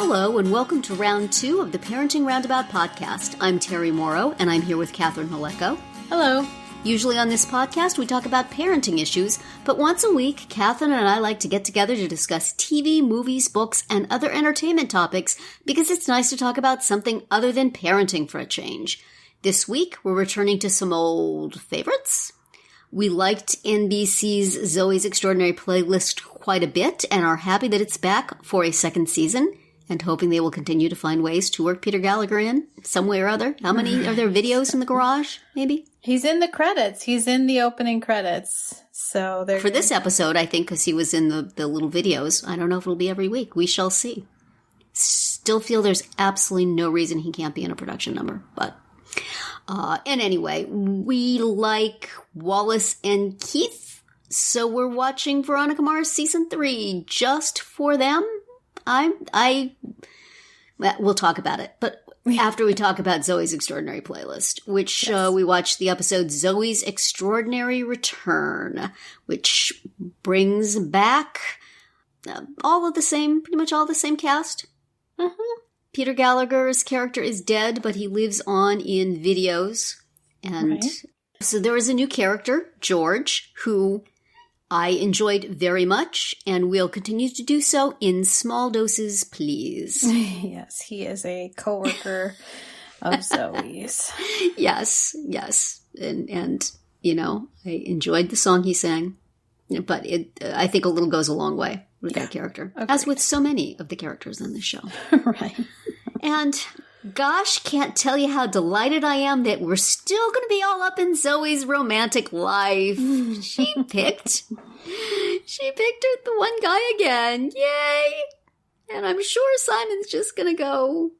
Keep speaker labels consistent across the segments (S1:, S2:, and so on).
S1: Hello, and welcome to round 2 of the Parenting Roundabout podcast. I'm Terry Morrow, and I'm here with Catherine Maleko.
S2: Hello.
S1: Usually on this podcast, we talk about parenting issues, but once a week, Catherine and I like to get together to discuss TV, movies, books, and other entertainment topics because it's nice to talk about something other than parenting for a change. This week, we're returning to some old favorites. We liked NBC's Zoey's Extraordinary Playlist quite a bit and are happy that it's back for a second season and hoping they will continue to find ways to work Peter Gallagher in some way or other. How many are there videos in the garage, maybe?
S2: He's in the credits. He's in the opening credits. So they're
S1: for this episode, I think, because he was in the little videos. I don't know if it'll be every week. We shall see. Still feel there's absolutely no reason he can't be in a production number. But, and anyway, we like Wallace and Keith. So we're watching Veronica Mars season 3 just for them. We'll talk about it, but after we talk about Zoey's Extraordinary Playlist, which we watched the episode Zoey's Extraordinary Return, which brings back pretty much all the same cast. Mm-hmm. Peter Gallagher's character is dead, but he lives on in videos. And so there is a new character, George, who I enjoyed very much and will continue to do so in small doses, please.
S2: Yes, he is a coworker of Zoey's.
S1: Yes. And you know, I enjoyed the song he sang, but I think a little goes a long way with that character, as with so many of the characters in the show.
S2: Right.
S1: And gosh, can't tell you how delighted I am that we're still going to be all up in Zoey's romantic life. She picked the one guy again. Yay! And I'm sure Simon's just going to go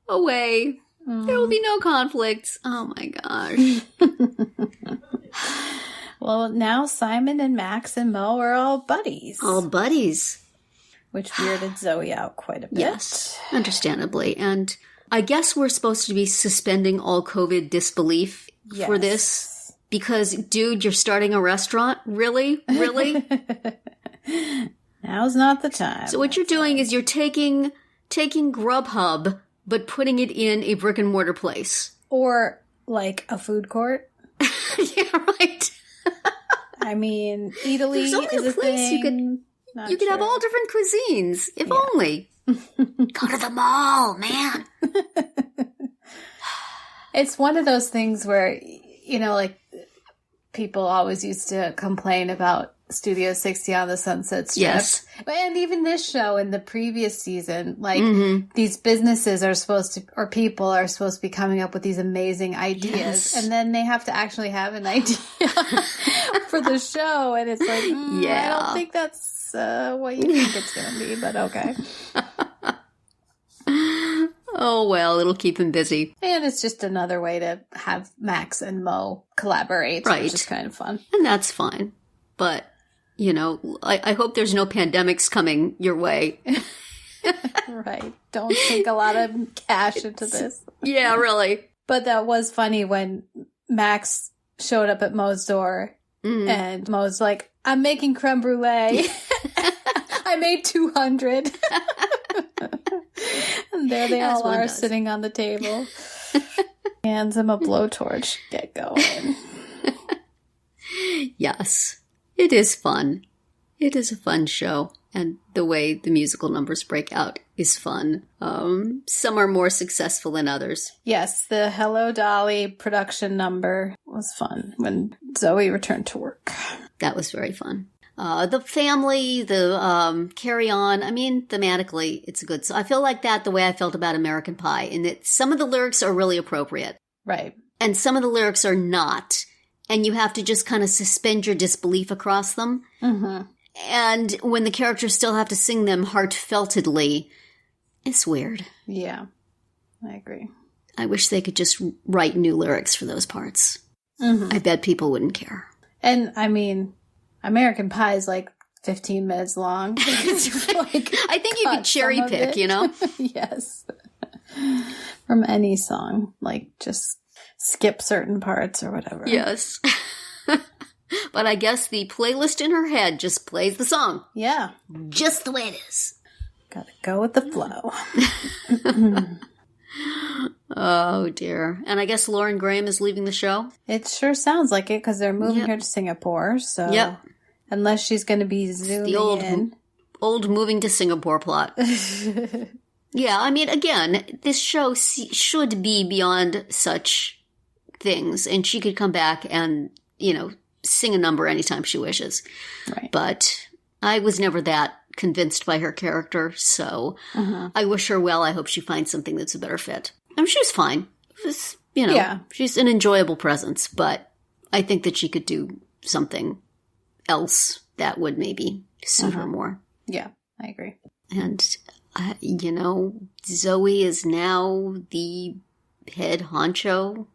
S1: away. There will be no conflicts. Oh my gosh.
S2: Well, now Simon and Max and Mo are all buddies.
S1: All buddies.
S2: Which weirded Zoey out quite a bit.
S1: Yes, understandably. And I guess we're supposed to be suspending all COVID disbelief for this. Because, dude, you're starting a restaurant? Really? Really?
S2: Now's not the time.
S1: So what you're doing is you're taking Grubhub, but putting it in a brick and mortar place.
S2: Or, like, a food court.
S1: Yeah, right.
S2: I mean, Italy is a
S1: place
S2: thing.
S1: You could have all different cuisines, if only. Go to the mall, man.
S2: It's one of those things where, you know, like, people always used to complain about Studio 60 on the Sunset Strip.
S1: Yes.
S2: And even this show in the previous season, like, these businesses are supposed to, or people are supposed to be coming up with these amazing ideas. Yes. And then they have to actually have an idea for the show. And it's like, I don't think that's what you think it's going to be, but okay.
S1: Oh, well, it'll keep him busy.
S2: And it's just another way to have Max and Mo collaborate, which is kind of fun.
S1: And that's fine. But, you know, I hope there's no pandemics coming your way.
S2: Right. Don't sink a lot of cash into this.
S1: Yeah, really.
S2: But that was funny when Max showed up at Mo's door and Mo's like, I'm making creme brulee. I made 200. And there they all are sitting on the table. Hands him a blowtorch. Get going.
S1: Yes. It is fun. It is a fun show. And the way the musical numbers break out is fun. Some are more successful than others.
S2: Yes, the Hello Dolly production number was fun when Zoey returned to work.
S1: That was very fun. The family, the carry on, I mean, thematically, it's a good song. I feel like that the way I felt about American Pie, in that some of the lyrics are really appropriate.
S2: Right. And
S1: some of the lyrics are not. And you have to just kind of suspend your disbelief across them. Mm-hmm. And when the characters still have to sing them heartfeltedly, it's weird.
S2: Yeah, I agree.
S1: I wish they could just write new lyrics for those parts. Mm-hmm. I bet people wouldn't care.
S2: And, I mean, American Pie is like 15 minutes long.
S1: Like, I think you could cherry pick, you know?
S2: Yes. From any song. Like, just skip certain parts or whatever.
S1: Yes. But I guess the playlist in her head just plays the song.
S2: Yeah.
S1: Just the way it is.
S2: Gotta go with the flow.
S1: Oh, dear. And I guess Lauren Graham is leaving the show?
S2: It sure sounds like it, because they're moving her to Singapore, so unless she's going to be zooming in.
S1: Old moving to Singapore plot. Yeah, I mean, again, this show should be beyond such things, and she could come back and, sing a number anytime she wishes.
S2: Right.
S1: But I was never that convinced by her character, so I wish her well. I hope she finds something that's a better fit. I mean, she was fine. It was, she's an enjoyable presence, but I think that she could do something else that would maybe suit her more.
S2: Yeah, I agree.
S1: And, Zoey is now the head honcho.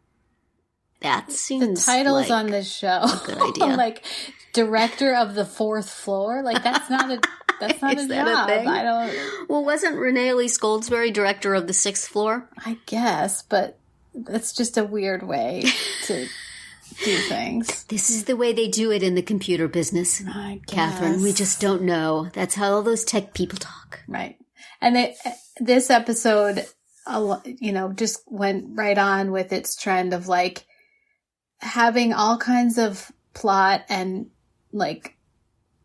S1: That seems
S2: the titles
S1: like
S2: on this show.
S1: A good idea.
S2: Like, director of the 4th floor. Like, that's not a That's not
S1: Is
S2: a
S1: that
S2: job.
S1: a thing?
S2: I don't.
S1: Well, wasn't Renee Elise Goldsberry director of the 6th floor?
S2: I guess, but that's just a weird way to do things.
S1: This is the way they do it in the computer business,
S2: I guess.
S1: Catherine. We just don't know. That's how all those tech people talk.
S2: Right. And this episode, just went right on with its trend of like having all kinds of plot and like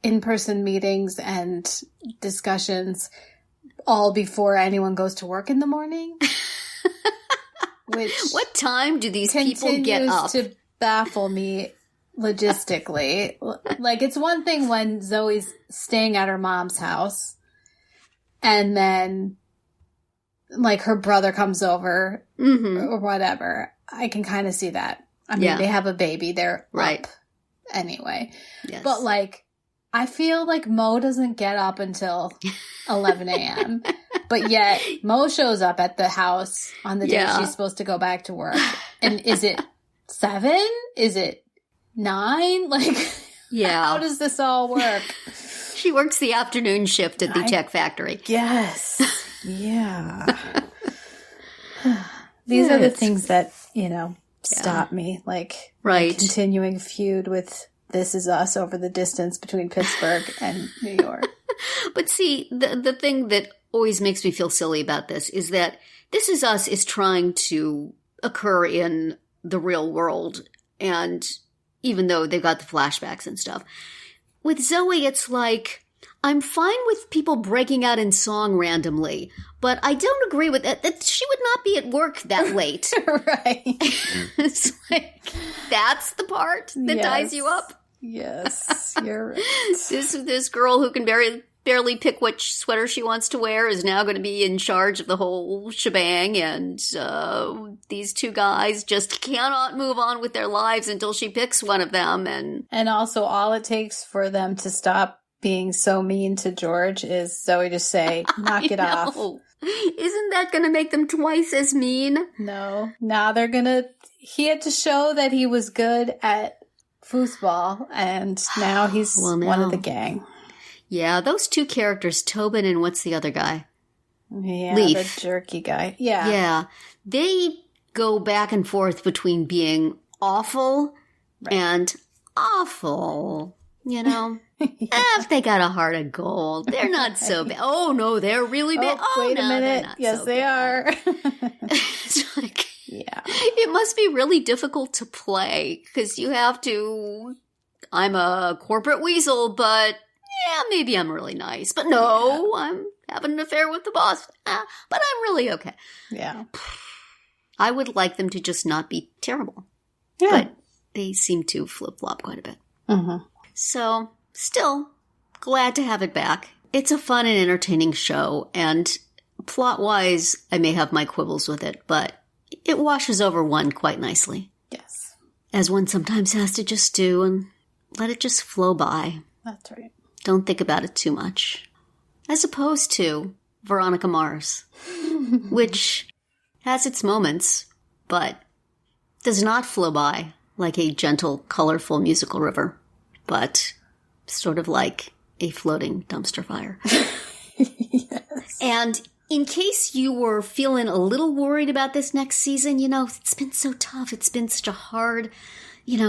S2: in-person meetings and discussions all before anyone goes to work in the morning. Which
S1: what time do these people get up?
S2: To baffle me logistically. Like, it's one thing when Zoe's staying at her mom's house and then like her brother comes over or whatever. I can kind of see that. I mean, they have a baby. They're up anyway. Yes. But like, I feel like Mo doesn't get up until 11 a.m. But yet Mo shows up at the house on the day she's supposed to go back to work. And is it 7? Is it 9? Like, how does this all work?
S1: She works the afternoon shift at the tech factory.
S2: Yes. Yeah. These are the things that, stop me. Like, continuing feud with This Is Us over the distance between Pittsburgh and New York.
S1: But see, the thing that always makes me feel silly about this is that This Is Us is trying to occur in the real world. And even though they've got the flashbacks and stuff. With Zoey, it's like, I'm fine with people breaking out in song randomly, but I don't agree with that she would not be at work that late.
S2: Right.
S1: It's like, that's the part that ties you up?
S2: Yes, you're right.
S1: This girl who can barely pick which sweater she wants to wear is now going to be in charge of the whole shebang, and these two guys just cannot move on with their lives until she picks one of them. And
S2: also, all it takes for them to stop being so mean to George is Zoe to say, knock it off.
S1: Isn't that going to make them twice as mean?
S2: No. Now they're going to... He had to show that he was good at foosball, and now he's one of the gang.
S1: Yeah, those two characters, Tobin and what's the other guy?
S2: Yeah,
S1: Leaf.
S2: The jerky guy. Yeah.
S1: Yeah. They go back and forth between being awful and awful, If they got a heart of gold, they're not so bad. Oh, no, they're really bad.
S2: Wait a minute. Yes,
S1: so
S2: they are.
S1: It's like... Yeah. It must be really difficult to play because you have to, I'm a corporate weasel, but maybe I'm really nice. But no, I'm having an affair with the boss. But I'm really okay.
S2: Yeah.
S1: I would like them to just not be terrible.
S2: Yeah.
S1: But they seem to flip-flop quite a bit.
S2: Mm-hmm.
S1: So, still, glad to have it back. It's a fun and entertaining show, and plot-wise, I may have my quibbles with it, but it washes over one quite nicely.
S2: Yes.
S1: As one sometimes has to just do and let it just flow by.
S2: That's right.
S1: Don't think about it too much. As opposed to Veronica Mars, which has its moments, but does not flow by like a gentle, colorful musical river, but sort of like a floating dumpster fire.
S2: Yes.
S1: And in case you were feeling a little worried about this next season, it's been so tough. It's been such a hard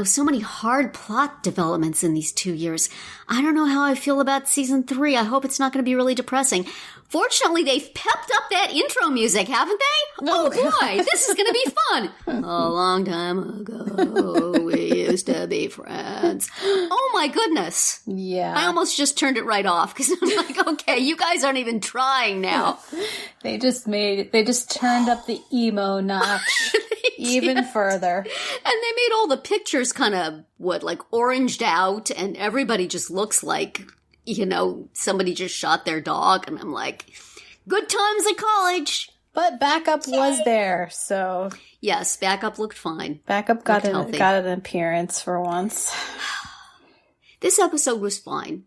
S1: so many hard plot developments in these 2 years. I don't know how I feel about season 3. I hope it's not going to be really depressing. Fortunately, they've pepped up that intro music, haven't they? Oh boy, this is going to be fun. A long time ago, we used to be friends. Oh my goodness.
S2: Yeah.
S1: I almost just turned it right off because I'm like, okay, you guys aren't even trying now.
S2: They just turned up the emo notch even further.
S1: And they made all the pictures kind of, oranged out, and everybody just looks like, somebody just shot their dog, and I'm like, good times at college.
S2: But backup was there, so...
S1: Yes, backup looked fine.
S2: Backup got an appearance for once.
S1: This episode was fine.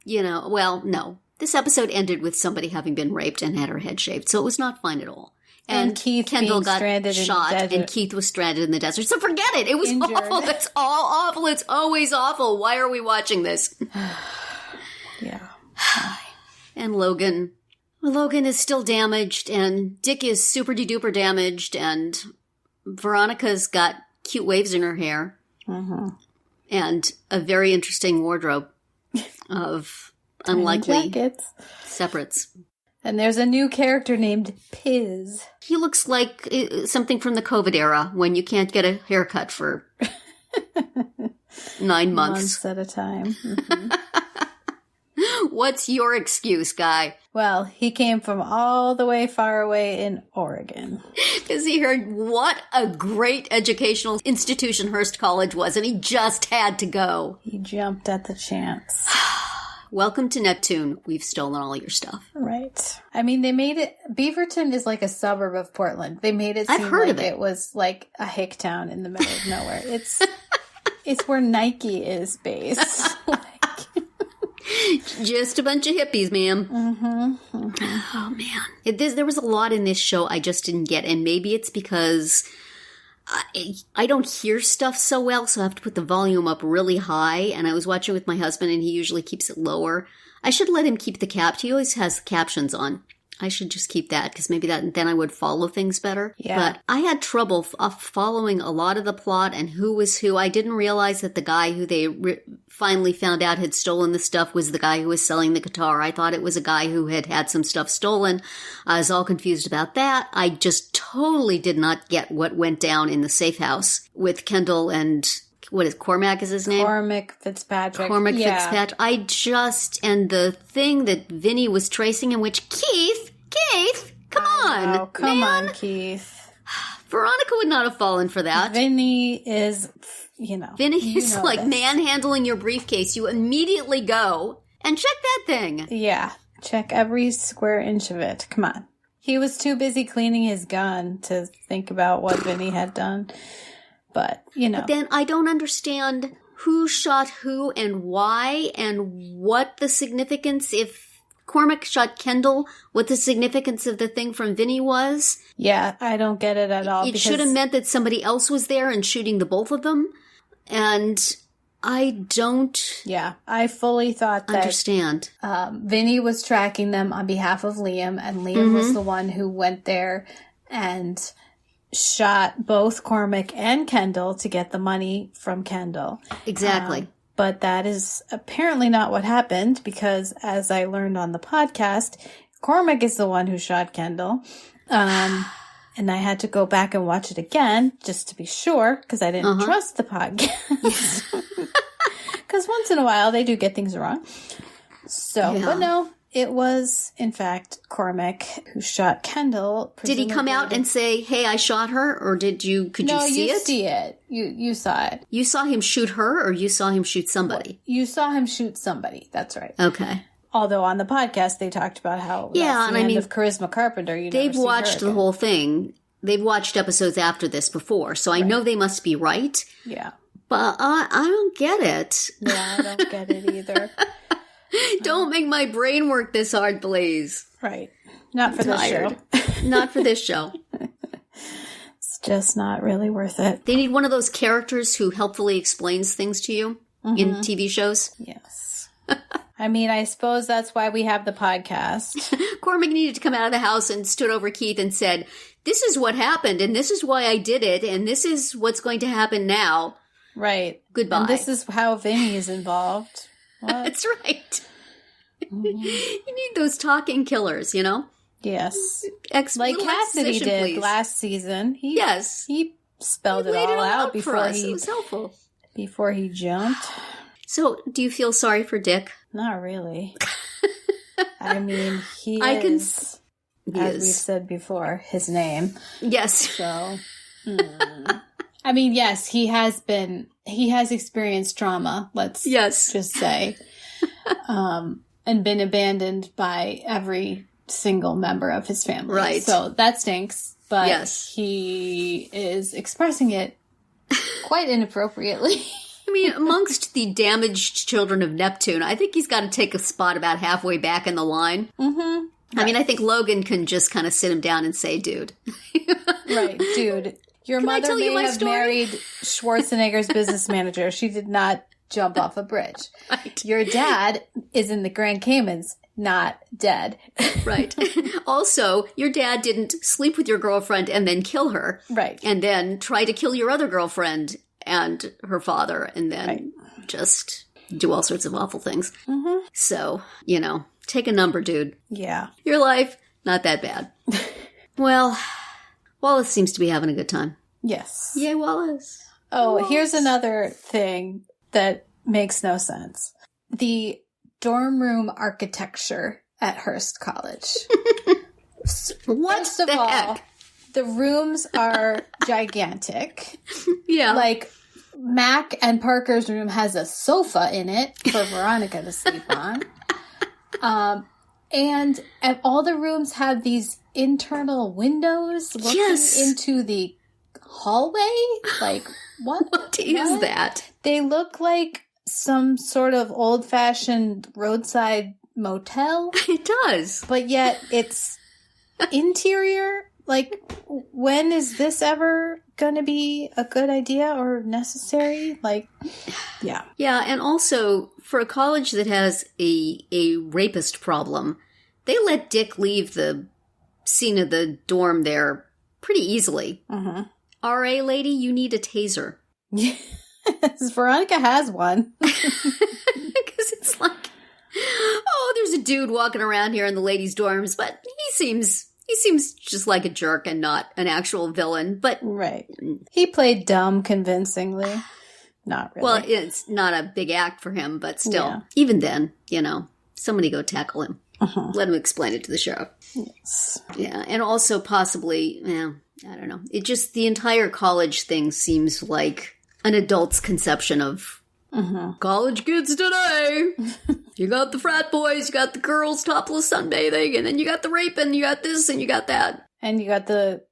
S1: No. This episode ended with somebody having been raped and had her head shaved, so it was not fine at all. And
S2: Keith
S1: Kendall got
S2: stranded
S1: shot,
S2: in the desert.
S1: and Keith was stranded in the desert. So forget it. It was awful. It's all awful. It's always awful. Why are we watching this?
S2: Yeah.
S1: And Logan. Logan is still damaged, and Dick is super-de-duper damaged, and Veronica's got cute waves in her hair. Mm-hmm. And a very interesting wardrobe of unlikely separates.
S2: And there's a new character named Piz.
S1: He looks like something from the COVID era when you can't get a haircut for 9 months.
S2: Months at a time. Mm-hmm.
S1: What's your excuse, Guy?
S2: Well, he came from all the way far away in Oregon.
S1: Because he heard what a great educational institution Hearst College was, and he just had to go.
S2: He jumped at the chance.
S1: Welcome to Neptune. We've stolen all your stuff.
S2: Right. I mean, they made it... Beaverton is like a suburb of Portland. They made it seem like it was like a hick town in the middle of nowhere. It's where Nike is based.
S1: Just a bunch of hippies, ma'am. Mm-hmm. Mm-hmm. Oh, man. There was a lot in this show I just didn't get, and maybe it's because I don't hear stuff so well, so I have to put the volume up really high, and I was watching with my husband, and he usually keeps it lower. I should let him keep he always has the captions on. I should just keep that, because maybe then I would follow things better.
S2: Yeah.
S1: But I had trouble following a lot of the plot and who was who. I didn't realize that the guy who they finally found out had stolen the stuff was the guy who was selling the guitar. I thought it was a guy who had some stuff stolen. I was all confused about that. I just totally did not get what went down in the safe house with Kendall and... What is Cormac is his name?
S2: Cormac Fitzpatrick.
S1: Fitzpatrick. And the thing that Vinny was tracing, in which Keith, come on.
S2: Oh, come on, Keith.
S1: Veronica would not have fallen for that.
S2: Vinny is,
S1: Vinny is like manhandling your briefcase. You immediately go and check that thing.
S2: Yeah. Check every square inch of it. Come on. He was too busy cleaning his gun to think about what Vinny had done. But, But
S1: then I don't understand who shot who and why and what the significance, if Cormac shot Kendall, what the significance of the thing from Vinny was.
S2: Yeah, I don't get it at all.
S1: It should have meant that somebody else was there and shooting the both of them. And I don't...
S2: Yeah, I fully thought that...
S1: Understand.
S2: Vinny was tracking them on behalf of Liam, and Liam was the one who went there and... shot both Cormac and Kendall to get the money from Kendall.
S1: Exactly.
S2: But that is apparently not what happened, because as I learned on the podcast, Cormac is the one who shot Kendall. And I had to go back and watch it again just to be sure, because I didn't trust the podcast. Because once in a while they do get things wrong. So, but no. It was, in fact, Cormac who shot Kendall.
S1: Did he come out and say, "Hey, I shot her," or could you see it?
S2: No, you see it. You saw it.
S1: You saw him shoot her, or you saw him shoot somebody?
S2: You saw him shoot somebody. That's right.
S1: Okay.
S2: Although on the podcast they talked about how that's the end of Charisma Carpenter.
S1: They've watched the whole thing. They've watched episodes after this before, so I know they must be right.
S2: Yeah.
S1: But I don't get it.
S2: Yeah, I don't get it either.
S1: Don't make my brain work this hard, please.
S2: Right. Not for this show.
S1: Not for this show.
S2: It's just not really worth it.
S1: They need one of those characters who helpfully explains things to you in TV shows.
S2: Yes. I mean, I suppose that's why we have the podcast.
S1: Cormac needed to come out of the house and stood over Keith and said, "This is what happened, and this is why I did it, and this is what's going to happen now."
S2: Right.
S1: Goodbye.
S2: And this is how Vinny is involved. What?
S1: That's right. You need those talking killers, you know?
S2: Yes.
S1: Like
S2: Cassidy did last season. He spelled it all out before
S1: it was helpful.
S2: Before he jumped.
S1: So, do you feel sorry for Dick?
S2: Not really. I mean, he is, as we've said before, his name.
S1: Yes.
S2: So, I mean, yes, he has experienced trauma, let's just say, and been abandoned by every single member of his family.
S1: Right.
S2: So that stinks, but he is expressing it quite inappropriately.
S1: I mean, amongst the damaged children of Neptune, I think he's got to take a spot about halfway back in the line.
S2: Mm-hmm.
S1: I mean, I think Logan can just kind of sit him down and say, dude.
S2: Right, dude. Your mother may have married Schwarzenegger's business manager. She did not jump off a bridge.
S1: Right.
S2: Your dad is in the Grand Caymans, not dead.
S1: Right. Also, your dad didn't sleep with your girlfriend and then kill her.
S2: Right.
S1: And then try to kill your other girlfriend and her father and then just do all sorts of awful things.
S2: Mm-hmm.
S1: So, you know, take a number, dude.
S2: Yeah.
S1: Your life, not that bad. Well, Wallace seems to be having a good time.
S2: Yes.
S1: Yay, Wallace.
S2: Oh,
S1: Wallace.
S2: Here's another thing that makes no sense. The dorm room architecture at Hearst College.
S1: First of all, heck?
S2: The rooms are gigantic.
S1: Yeah.
S2: Like, Mac and Parker's room has a sofa in it for Veronica to sleep on. And all the rooms have these internal windows looking into the hallway. Like, what
S1: is that?
S2: They look like some sort of old-fashioned roadside motel.
S1: It does.
S2: But yet it's interior. Like, when is this ever going to be a good idea or necessary? Like, yeah.
S1: Yeah, and also, for a college that has a rapist problem, they let Dick leave the scene of the dorm there pretty easily.
S2: Mm-hmm.
S1: RA lady, you need a taser.
S2: Yes, Veronica has one.
S1: Because it's like, oh, there's a dude walking around here in the ladies' dorms, but he seems just like a jerk and not an actual villain. But
S2: right, he played dumb convincingly. Not really.
S1: Well, it's not a big act for him, but still, even then, you know, somebody go tackle him. Uh-huh. Let him explain it to the sheriff.
S2: Yes.
S1: Yeah, and also possibly, I don't know. It just, the entire college thing seems like an adult's conception of college kids today. You got the frat boys, you got the girls topless sunbathing, and then you got the rape, and you got this, and you got that.
S2: And you got the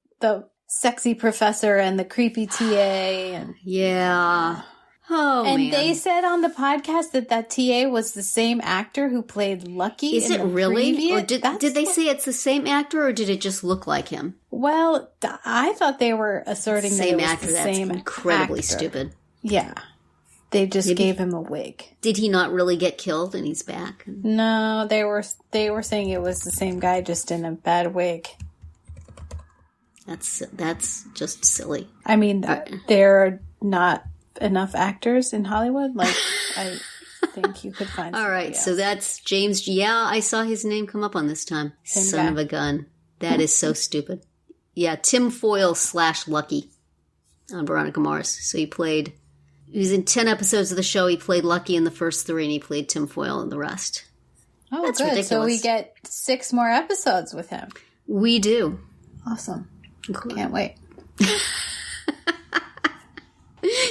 S2: sexy professor and the creepy TA. And
S1: yeah. Oh,
S2: and
S1: man.
S2: they said on the podcast that TA was the same actor who played Lucky.
S1: Is it really? Or did they say it's the same actor, or did it just look like him?
S2: Well, I thought they were asserting that it was the same
S1: That's incredibly
S2: actor.
S1: Stupid.
S2: Yeah. They just gave him a wig.
S1: Did he not really get killed and he's back?
S2: No, they were saying it was the same guy, just in a bad wig.
S1: That's just silly.
S2: I mean, there are not enough actors in Hollywood. Like, I think you could find.
S1: All right,
S2: else.
S1: So that's James. Yeah, I saw his name come up on this time.
S2: Same
S1: Son
S2: guy.
S1: of a gun. That is so stupid. Yeah, Tim Foyle / Lucky on Veronica Mars. So he was in 10 episodes of the show. He played Lucky in the first 3, and he played Tim Foyle in the rest.
S2: Oh,
S1: that's
S2: good.
S1: ridiculous.
S2: So we get 6 more episodes with him.
S1: We do.
S2: Awesome. Can't wait.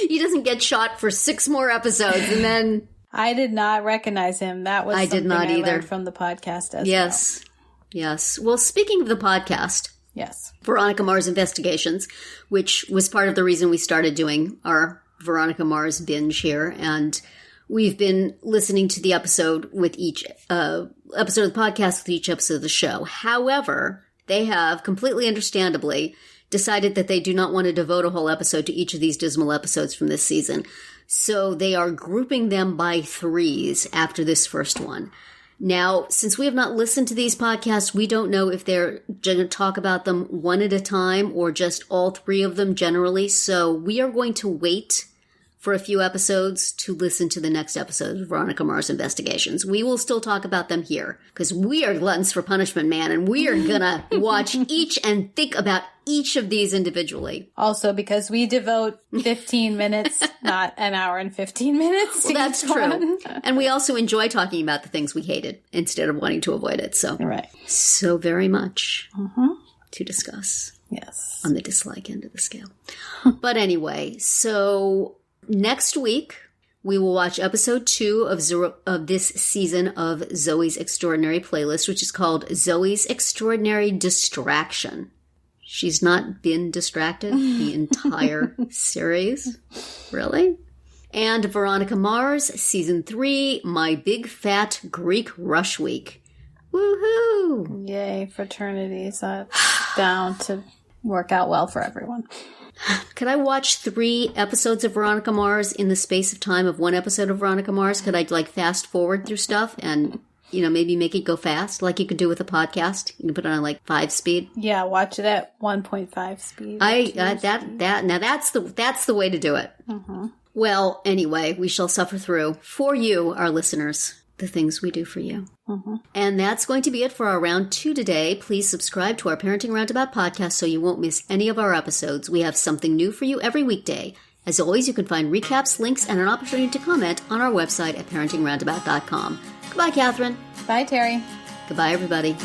S1: He doesn't get shot for 6 more episodes, and then
S2: I did not recognize him. That was something I learned from the podcast as well.
S1: Yes. Well, speaking of the podcast, Veronica Mars Investigations, which was part of the reason we started doing our Veronica Mars binge here, and we've been listening to the episode with each episode of the podcast with each episode of the show. However, they have completely understandably decided that they do not want to devote a whole episode to each of these dismal episodes from this season. So they are grouping them by 3s after this first one. Now, since we have not listened to these podcasts, we don't know if they're going to talk about them one at a time or just all 3 of them generally. So we are going to wait for a few episodes to listen to the next episode of Veronica Mars Investigations. We will still talk about them here because we are gluttons for punishment, man, and we are gonna watch each and think about each of these individually.
S2: Also because we devote 15 minutes, not an hour and 15 minutes.
S1: Well, that's true. And we also enjoy talking about the things we hated instead of wanting to avoid it. So,
S2: right.
S1: So very much to discuss.
S2: Yes.
S1: On the dislike end of the scale. But anyway, so next week, we will watch episode 2 of this season of Zoey's Extraordinary Playlist, which is called Zoey's Extraordinary Distraction. She's not been distracted the entire series. Really? And Veronica Mars, season 3, My Big Fat Greek Rush Week. Woohoo!
S2: Yay, fraternities. Down to work out well for everyone.
S1: Could I watch 3 episodes of Veronica Mars in the space of time of 1 episode of Veronica Mars? Could I fast forward through stuff and, maybe make it go fast like you could do with a podcast? You can put it on 5 speed.
S2: Yeah, watch it at 1.5 speed.
S1: Now that's the way to do it. Mm-hmm. Well, anyway, we shall suffer through for you, our listeners, the things we do for you. Mm-hmm. And that's going to be it for our round 2 today. Please subscribe to our Parenting Roundabout podcast so you won't miss any of our episodes. We have something new for you every weekday. As always, you can find recaps, links, and an opportunity to comment on our website at parentingroundabout.com. Goodbye, Catherine.
S2: Bye, Terry.
S1: Goodbye, everybody.